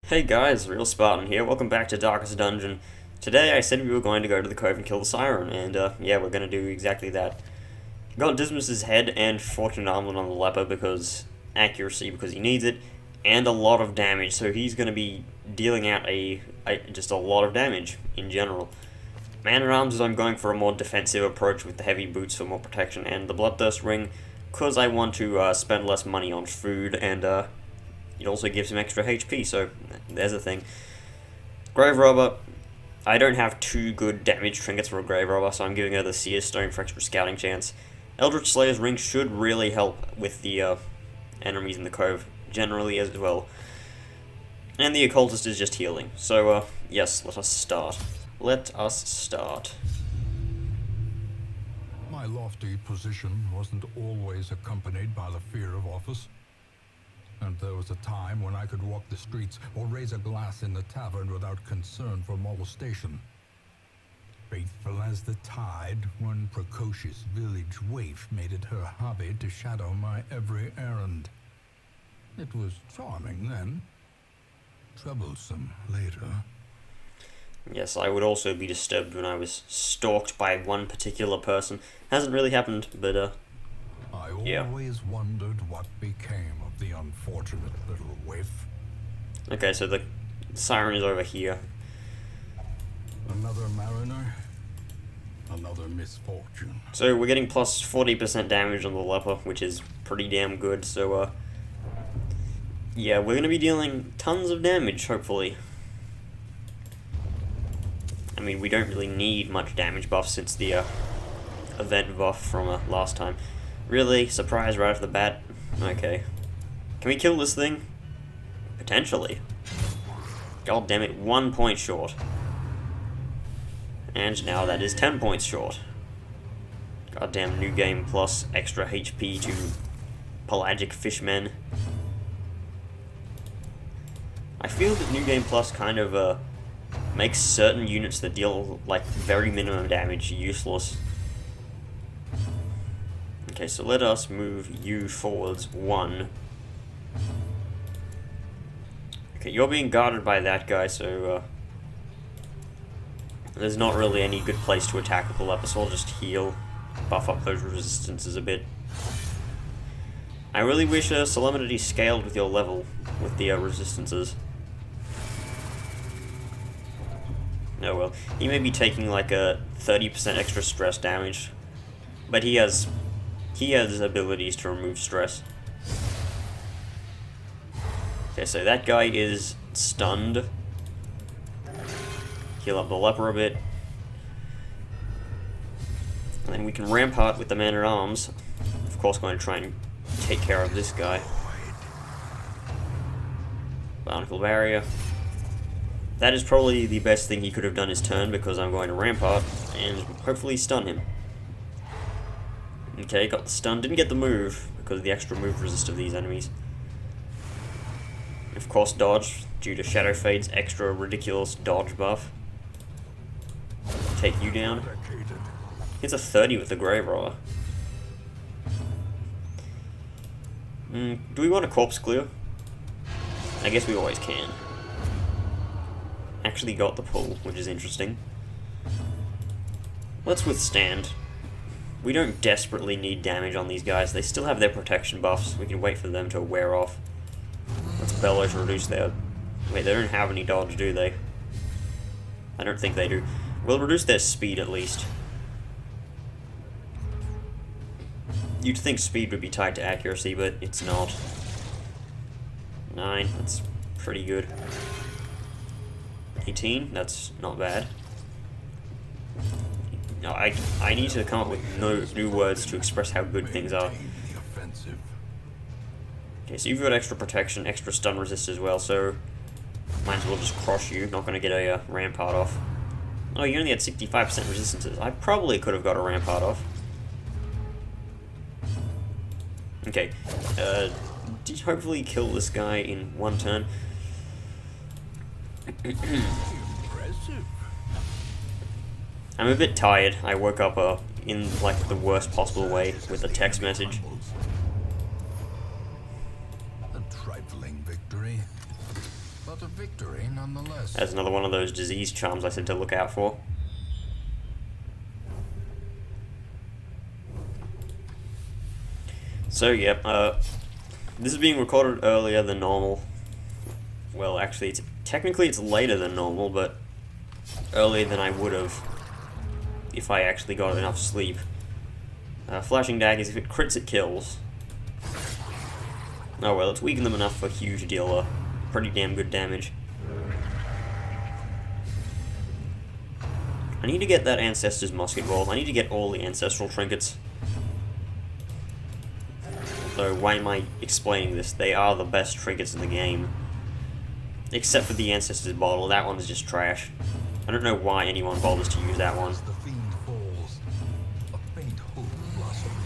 Hey guys, Real Spartan here, welcome back to Darkest Dungeon. Today I said we were going to go to the cove and kill the siren, and yeah, we're going to do exactly that. Got Dismas's head and Fortune Armlet on the leper because accuracy, because he needs it, and a lot of damage, so he's going to be dealing out just a lot of damage in general. Man at Arms is I'm going for a more defensive approach with the heavy boots for more protection, and the Bloodthirst Ring because I want to spend less money on food, and it also gives him extra HP, so there's a thing. Grave Robber, I don't have two good damage trinkets for a Grave Robber, so I'm giving her the Seer Stone for extra scouting chance. Eldritch Slayer's Ring should really help with the enemies in the cove, generally as well. And the Occultist is just healing, so yes, let us start. Let us start. My lofty position wasn't always accompanied by the fear of office. And there was a time when I could walk the streets or raise a glass in the tavern without concern for molestation. Faithful as the tide, one precocious village waif made it her hobby to shadow my every errand. It was charming then, troublesome later. Yes, I would also be disturbed when I was stalked by one particular person. Hasn't really happened, but I yeah. always wondered what became of the unfortunate little waif. Okay, so the siren is over here. Another mariner, another misfortune. So we're getting plus 40% damage on the leper, which is pretty damn good, so yeah, we're gonna be dealing tons of damage, hopefully. I mean, we don't really need much damage buff since the event buff from last time. Really? Surprise right off the bat? Okay. Can we kill this thing? Potentially. God damn it, 1 point short. And now that is 10 points short. Goddamn New Game Plus extra HP to pelagic fishmen. I feel that New Game Plus kind of makes certain units that deal like very minimum damage useless. Okay, so let us move you forwards 1. Okay, you're being guarded by that guy, so there's not really any good place to attack with the leper, so I'll just heal, buff up those resistances a bit. I really wish Solemnity scaled with your level, with the resistances. Oh well, he may be taking like a 30% extra stress damage, but he has abilities to remove stress. Okay, so that guy is stunned. Heal up the leper a bit. And then we can rampart with the man-at-arms. Of course, going to try and take care of this guy. Barnacle Barrier. That is probably the best thing he could have done his turn, because I'm going to rampart and hopefully stun him. Okay, got the stun. Didn't get the move because of the extra move resist of these enemies. Of course, dodge due to Shadow Fade's extra ridiculous dodge buff. Take you down. It's a 30 with the Grave Robber. Do we want a corpse clear? I guess we always can. Actually got the pull, which is interesting. Let's withstand. We don't desperately need damage on these guys. They still have their protection buffs. We can wait for them to wear off. Let's bellow to reduce their... Wait, they don't have any dodge, do they? I don't think they do. We'll reduce their speed at least. You'd think speed would be tied to accuracy, but it's not. 9, that's pretty good. 18, that's not bad. No, I need to come up with new words to express how good things are. Okay, so you've got extra protection, extra stun resist as well, so might as well just crush you. Not going to get a rampart off. Oh, you only had 65% resistances. I probably could have got a rampart off. Okay, did hopefully kill this guy in 1 turn. I'm a bit tired. I woke up in like the worst possible way with a text message. A trifling victory, but but a victory nonetheless. That's another one of those disease charms I said to look out for. So, yep, this is being recorded earlier than normal. Well, actually, technically it's later than normal, but earlier than I would have if I actually got enough sleep. Flashing daggers, if it crits, it kills. Oh well, it's weakened them enough for Hugh to deal pretty damn good damage. I need to get that Ancestor's Musket Ball. I need to get all the Ancestral Trinkets. Although, why am I explaining this? They are the best trinkets in the game. Except for the Ancestor's Bottle, that one is just trash. I don't know why anyone bothers to use that one.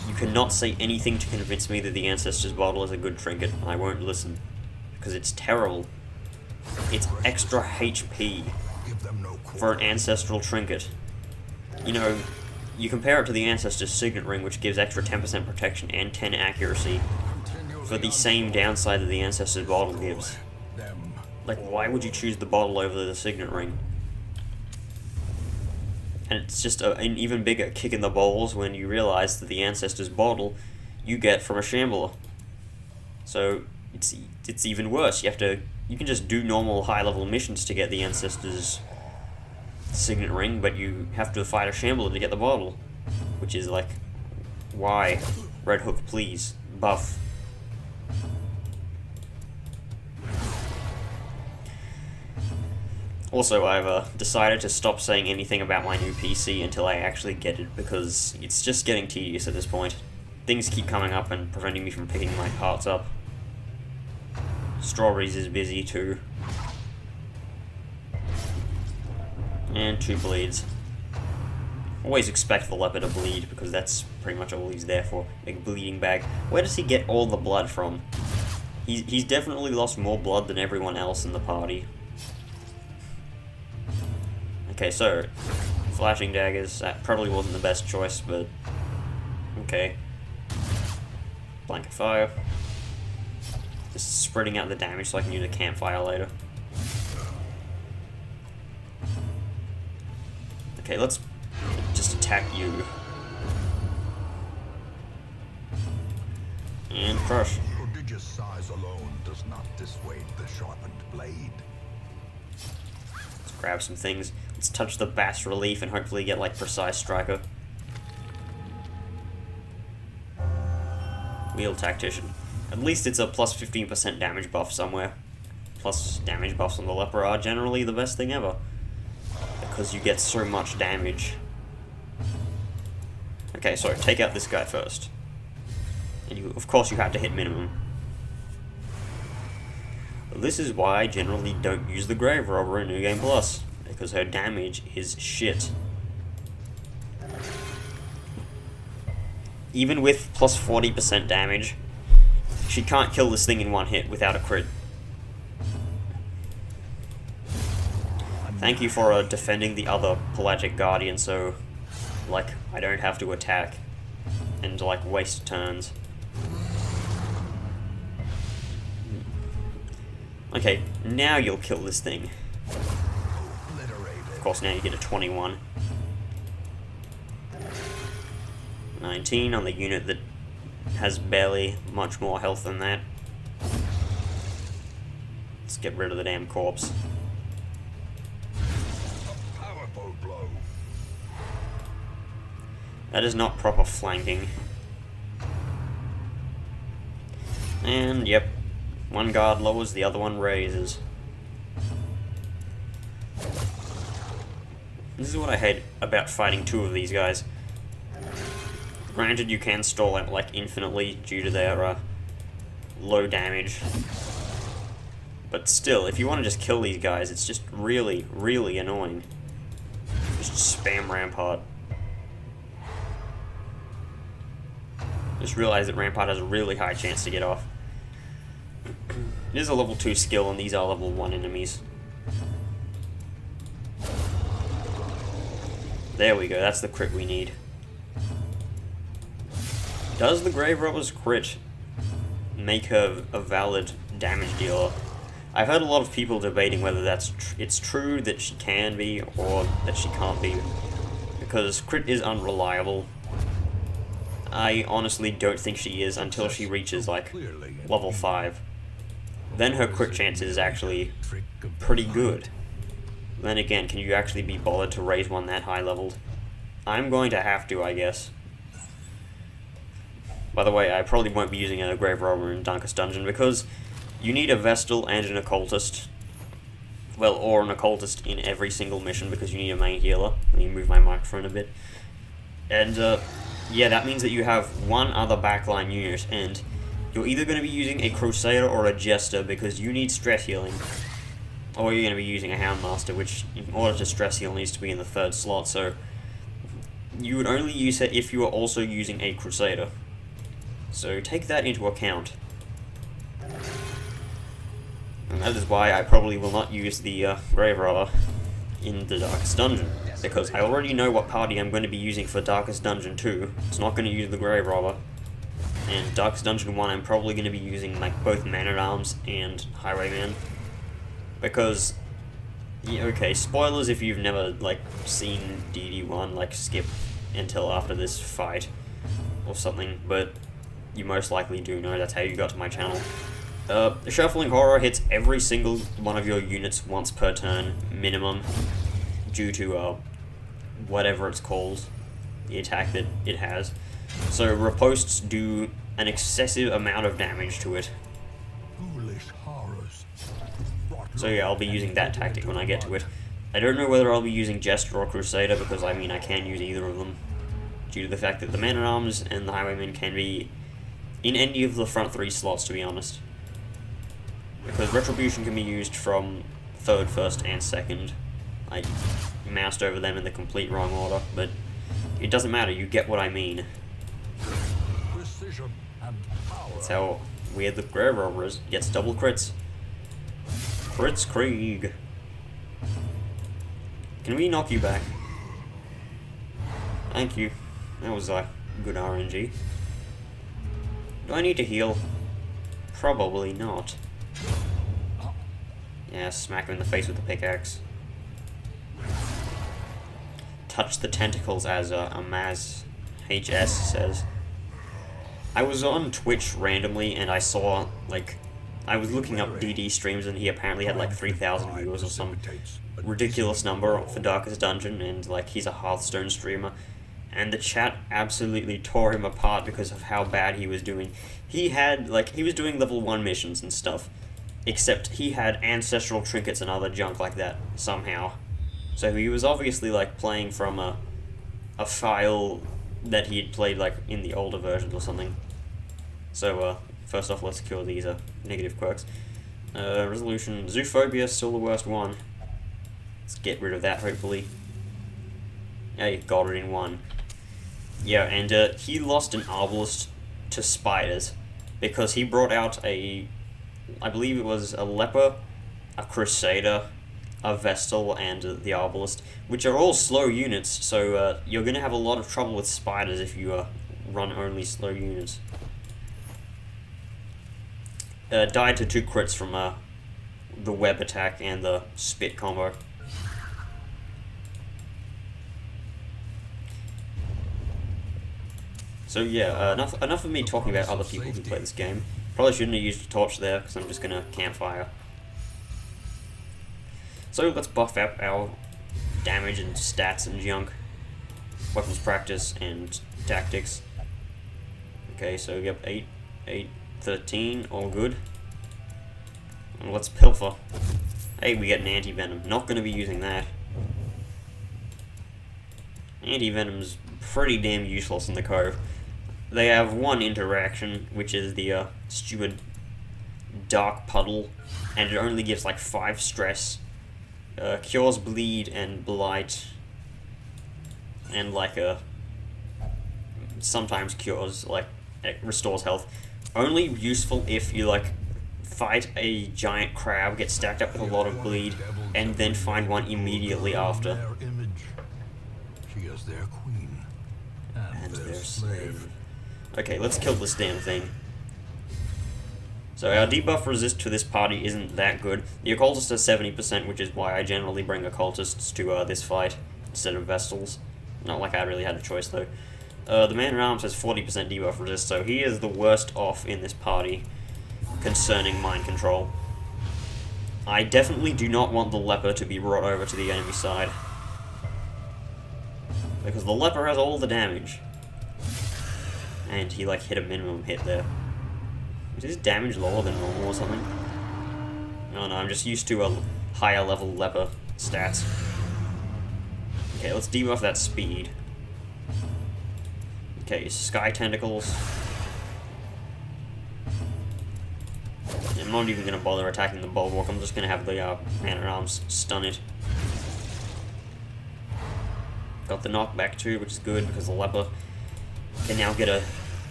You cannot say anything to convince me that the Ancestor's Bottle is a good trinket. I won't listen. Because it's terrible. It's extra HP for an ancestral trinket. You know, you compare it to the Ancestor's Signet Ring, which gives extra 10% protection and 10 accuracy for the same downside that the Ancestor's Bottle gives. Like, why would you choose the bottle over the Signet Ring? And it's just an even bigger kick in the balls when you realize that the Ancestor's Bottle you get from a Shambler. So it's even worse. You can just do normal high-level missions to get the Ancestor's Signet Ring, but you have to fight a Shambler to get the bottle. Which is like, why? Red Hook, please. Buff. Also, I've decided to stop saying anything about my new PC until I actually get it, because it's just getting tedious at this point. Things keep coming up and preventing me from picking my parts up. Strawberries is busy too. And 2 bleeds. Always expect the leopard to bleed, because that's pretty much all he's there for. Make a bleeding bag. Where does he get all the blood from? He's definitely lost more blood than everyone else in the party. Okay, so, flashing daggers, that probably wasn't the best choice, but okay. Blanket fire. Just spreading out the damage so I can use a campfire later. Okay, let's just attack you. And crush. Prodigious size alone does not dissuade the sharpened blade. Let's grab some things. Let's touch the bas relief and hopefully get like precise striker. Wheel tactician. At least it's a plus 15% damage buff somewhere. Plus damage buffs on the leper are generally the best thing ever, because you get so much damage. Okay, so take out this guy first. And of course you have to hit minimum. This is why I generally don't use the Grave Robber in New Game Plus, because her damage is shit. Even with plus 40% damage, she can't kill this thing in one hit without a crit. Thank you for defending the other Pelagic Guardian, so, like, I don't have to attack and, like, waste turns. Okay, now you'll kill this thing. Of course, now you get a 21. 19 on the unit that has barely much more health than that. Let's get rid of the damn corpse. Powerful blow. That is not proper flanking. And, yep, one guard lowers, the other one raises. This is what I hate about fighting 2 of these guys. Granted, you can stall out like infinitely due to their low damage. But still, if you want to just kill these guys, it's just really, really annoying. Just spam Rampart. Just realize that Rampart has a really high chance to get off. It is a level 2 skill, and these are level 1 enemies. There we go, that's the crit we need. Does the Grave Robber's crit make her a valid damage dealer? I've heard a lot of people debating whether it's true that she can be or that she can't be, because crit is unreliable. I honestly don't think she is until she reaches like level 5. Then her crit chance is actually pretty good. Then again, can you actually be bothered to raise one that high leveled? I'm going to have to, I guess. By the way, I probably won't be using a Grave Robber in Darkest Dungeon because you need a Vestal and an Occultist. Well, or an Occultist in every single mission because you need a main healer. Let me move my microphone a bit. And, yeah, that means that you have one other backline unit, and you're either going to be using a Crusader or a Jester because you need stress healing. Or you're going to be using a Houndmaster, which, in order to stress heal, needs to be in the 3rd slot, so you would only use it if you are also using a Crusader. So take that into account. And that is why I probably will not use the Grave Robber in the Darkest Dungeon, because I already know what party I'm going to be using for Darkest Dungeon 2. It's not going to use the Grave Robber. And Darkest Dungeon 1 I'm probably going to be using like both Man-at-Arms and Highwayman. Because, yeah, okay, spoilers if you've never like seen DD1, like skip until after this fight or something, but you most likely do know, that's how you got to my channel. Shuffling Horror hits every single one of your units once per turn, minimum, due to, whatever it's called, the attack that it has. So riposts do an excessive amount of damage to it. So yeah, I'll be using that tactic when I get to it. I don't know whether I'll be using Jester or Crusader, because I mean I can use either of them, due to the fact that the Man-at-Arms and the Highwaymen can be in any of the front 3 slots, to be honest. Because Retribution can be used from 3rd, 1st, and 2nd. I moused over them in the complete wrong order, but it doesn't matter, you get what I mean. That's how weird the Grave Robber is. Gets double crits. Crits Krieg. Can we knock you back? Thank you. That was good RNG. Do I need to heal? Probably not. Yeah, smack him in the face with the pickaxe. Touch the tentacles, as Amaz HS says. I was on Twitch randomly and I saw, like, I was looking up DD streams and he apparently had like 3,000 viewers or some ridiculous number for Darkest Dungeon, and like he's a Hearthstone streamer, and the chat absolutely tore him apart because of how bad he was doing. He had, like, he was doing level 1 missions and stuff, except he had ancestral trinkets and other junk like that somehow. So he was obviously like playing from a file that he had played like in the older versions or something. So first off, let's cure these negative quirks. Resolution, Zoophobia, still the worst one. Let's get rid of that, hopefully. Yeah, got it in one. Yeah, and he lost an Arbalist to spiders because he brought out I believe it was a Leper, a Crusader, a Vestal, and the Arbalist, which are all slow units, so you're going to have a lot of trouble with spiders if you run only slow units. Died to 2 crits from the web attack and the spit combo. So yeah, enough of me talking about other people who play this game. Probably shouldn't have used a torch there, because I'm just going to campfire. So let's buff up our damage and stats and junk. Weapons practice and tactics. Okay, so yep, 8, 8, 13, all good. And let's pilfer. Hey, we get an anti-venom. Not going to be using that. Anti-venom's pretty damn useless in the Cove. They have one interaction, which is the stupid dark puddle, and it only gives like 5 stress. Cures bleed and blight, and like sometimes cures, like it restores health. Only useful if you like fight a giant crab, get stacked up with a lot of bleed, and then find one immediately after. She is their queen and their slave. Okay, let's kill this damn thing. So our debuff resist to this party isn't that good. The occultist has 70%, which is why I generally bring occultists to this fight instead of Vestals. Not like I really had a choice though. The man-at-arms has 40% debuff resist, so he is the worst off in this party concerning mind control. I definitely do not want the leper to be brought over to the enemy side, because the leper has all the damage. And he like hit a minimum hit there. Is his damage lower than normal or something? Oh no, I'm just used to a higher level leper stats. Okay, let's debuff that speed. Okay, sky tentacles. I'm not even gonna bother attacking the bulwark, I'm just gonna have the man-at-arms stun it. Got the knockback too, which is good because the leper can now get a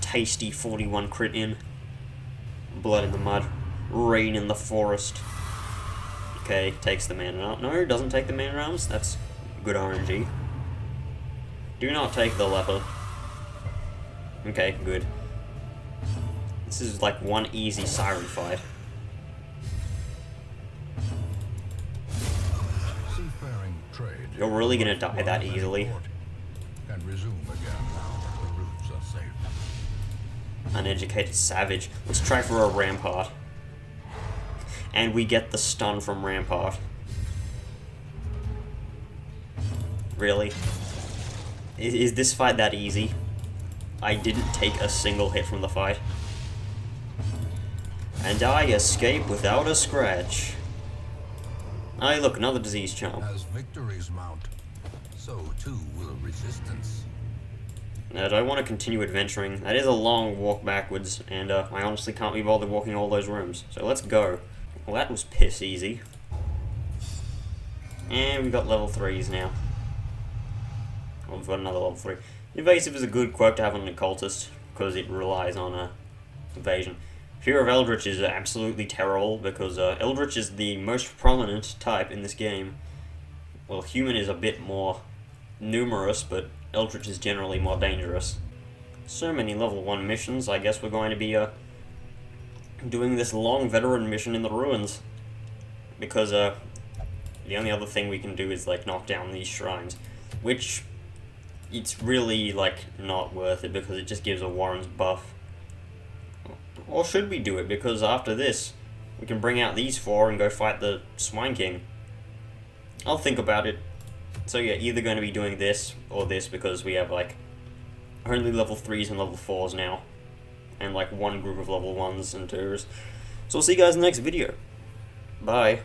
tasty 41 crit in. Blood in the mud. Rain in the forest. Okay, takes the man-at-arms. No, doesn't take the man-at-arms. That's good RNG. Do not take the leper. Okay, good. This is like one easy siren fight. Seafaring trade. You're really gonna die that easily. And resume again now that the routes are safe. Uneducated savage. Let's try for a rampart. And we get the stun from rampart. Really? Is this fight that easy? I didn't take a single hit from the fight. And I escape without a scratch. Aye, look, another disease charm. As victories mount, so too will resistance. Now, do I want to continue adventuring? That is a long walk backwards, and I honestly can't be bothered walking all those rooms. So let's go. Well, that was piss easy. And we've got level 3s now. Well, we've got another level 3. Evasive is a good quirk to have on an occultist, because it relies on evasion. Fear of Eldritch is absolutely terrible, because Eldritch is the most prominent type in this game. Well, human is a bit more numerous, but Eldritch is generally more dangerous. So many level 1 missions, I guess we're going to be doing this long veteran mission in the ruins. Because the only other thing we can do is like knock down these shrines, which it's really like not worth it because it just gives a Warren's buff. Or should we do it? Because after this, we can bring out these 4 and go fight the Swine King. I'll think about it. So yeah, either going to be doing this or this because we have like only level 3s and level 4s now. And like one group of level 1s and 2s. So I'll see you guys in the next video. Bye.